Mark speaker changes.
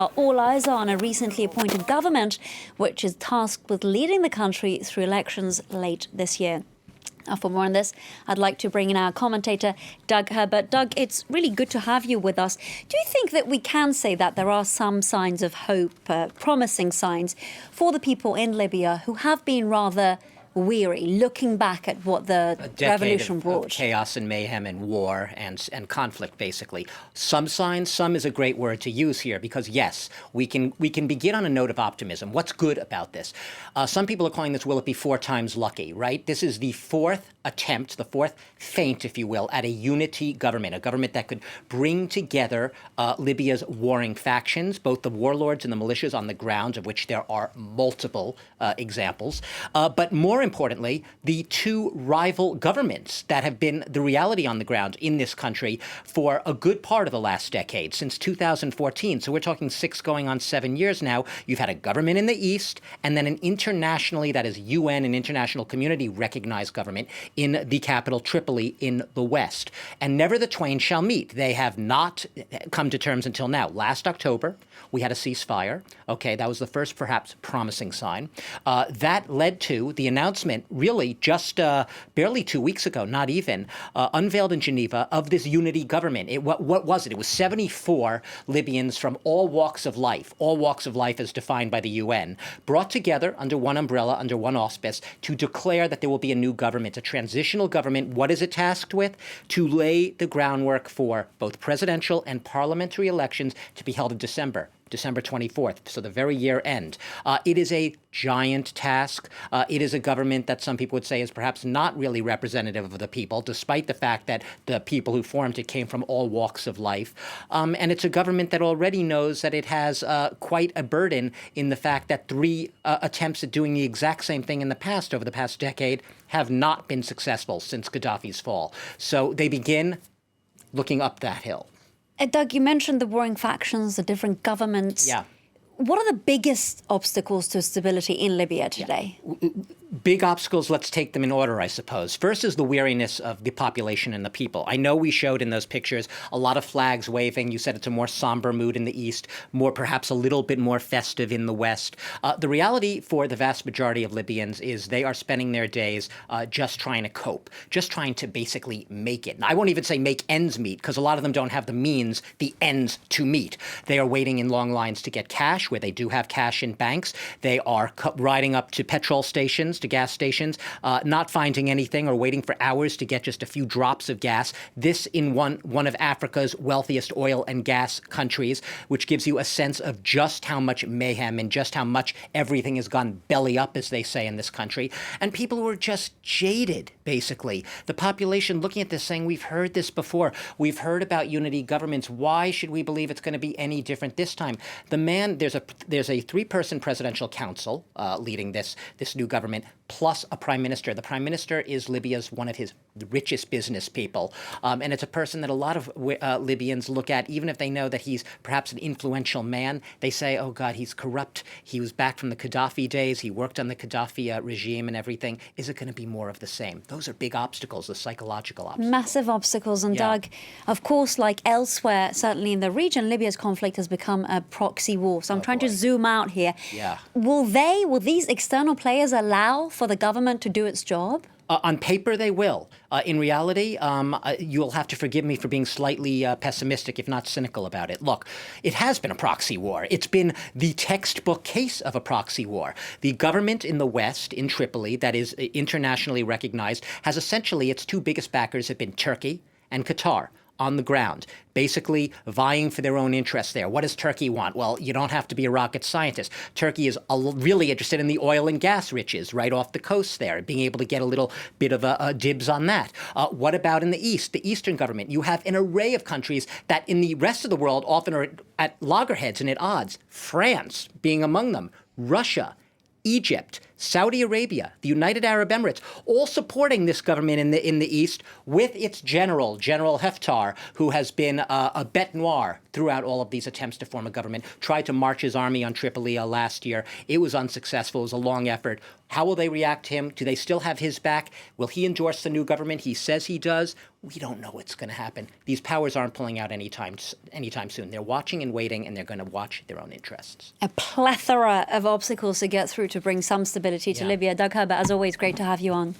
Speaker 1: All eyes are on a recently appointed government, which is tasked with leading the country through elections late this year. Now, for more on this, I'd like to bring in our commentator, Doug Herbert. Doug, it's really good to have you with us. Do you think that we can say that there are some signs of hope, promising signs, for the people in Libya who have been rather weary, looking back at what the revolution brought?
Speaker 2: Of chaos and mayhem and war and conflict, basically. Some signs, some is a great word to use here, because yes, we can begin on a note of optimism. What's good about this? Some people are calling this, will it be 4 times lucky, right? This is the 4th attempt, the 4th feint, if you will, at a unity government, a government that could bring together Libya's warring factions, both the warlords and the militias on the ground, of which there are multiple examples, but more importantly, the 2 rival governments that have been the reality on the ground in this country for a good part of the last decade, since 2014. So we're talking 6 going on 7 years now. You've had a government in the east, and then an internationally, that is UN and international community recognized government in the capital Tripoli in the west. And never the twain shall meet. They have not come to terms until now. Last October, we had a ceasefire. Okay, that was the first perhaps promising sign. That led to the announcement, really just barely 2 weeks ago, not even, unveiled in Geneva, of this unity government. What was it? It was 74 Libyans from all walks of life as defined by the UN, brought together under one umbrella, under one auspice, to declare that there will be a new government, a transitional government. What is it tasked with? To lay the groundwork for both presidential and parliamentary elections to be held in December 24th, so the very year end. It is a giant task. It is a government that some people would say is perhaps not really representative of the people, despite the fact that the people who formed it came from all walks of life. And it's a government that already knows that it has quite a burden in the fact that 3 attempts at doing the exact same thing in the past, over the past decade, have not been successful since Gaddafi's fall. So they begin looking up that hill.
Speaker 1: Doug, you mentioned the warring factions, the different governments.
Speaker 2: Yeah.
Speaker 1: What are the biggest obstacles to stability in Libya today?
Speaker 2: Yeah. Big obstacles, let's take them in order, I suppose. First is the weariness of the population and the people. I know we showed in those pictures a lot of flags waving. You said it's a more somber mood in the east, more perhaps a little bit more festive in the west. The reality for the vast majority of Libyans is they are spending their days just trying to cope, just trying to basically make it. And I won't even say make ends meet, because a lot of them don't have the means, the ends to meet. They are waiting in long lines to get cash, where they do have cash in banks. They are riding up to petrol stations, to gas stations, not finding anything, or waiting for hours to get just a few drops of gas. This in one of Africa's wealthiest oil and gas countries, which gives you a sense of just how much mayhem and just how much everything has gone belly up, as they say in this country. And people who are just jaded, basically. The population looking at this saying, we've heard this before. We've heard about unity governments. Why should we believe it's going to be any different this time? There's a 3-person presidential council leading this new government, plus a prime minister. The prime minister is Libya's one of his richest business people. And it's a person that a lot of Libyans look at, even if they know that he's perhaps an influential man. They say, oh, God, he's corrupt. He was back from the Gaddafi days. He worked on the Gaddafi regime and everything. Is it going to be more of the same? Those are big obstacles, the psychological obstacles.
Speaker 1: Massive obstacles. And Doug, of course, like elsewhere, certainly in the region, Libya's conflict has become a proxy war. So I'm trying to zoom out here.
Speaker 2: Yeah.
Speaker 1: Will these external players allow for the government to do its job?
Speaker 2: On paper, they will. In reality, you'll have to forgive me for being slightly pessimistic, if not cynical about it. Look, it has been a proxy war. It's been the textbook case of a proxy war. The government in the West, in Tripoli, that is internationally recognized, has essentially, its 2 biggest backers have been Turkey and Qatar on the ground, basically vying for their own interests there. What does Turkey want? Well, you don't have to be a rocket scientist. Turkey is really interested in the oil and gas riches right off the coast there, being able to get a little bit of a dibs on that. What about in the East, the Eastern government? You have an array of countries that in the rest of the world often are at loggerheads and at odds. France being among them, Russia, Egypt, Saudi Arabia, the United Arab Emirates, all supporting this government in the east with its General Haftar, who has been a bête noire throughout all of these attempts to form a government, tried to march his army on Tripoli last year. It was unsuccessful. It was a long effort. How will they react to him? Do they still have his back? Will he endorse the new government? He says he does. We don't know what's going to happen. These powers aren't pulling out anytime soon. They're watching and waiting, and they're going to watch their own interests.
Speaker 1: A plethora of obstacles to get through to bring some stability to Libya. Doug Herbert, as always, great to have you on.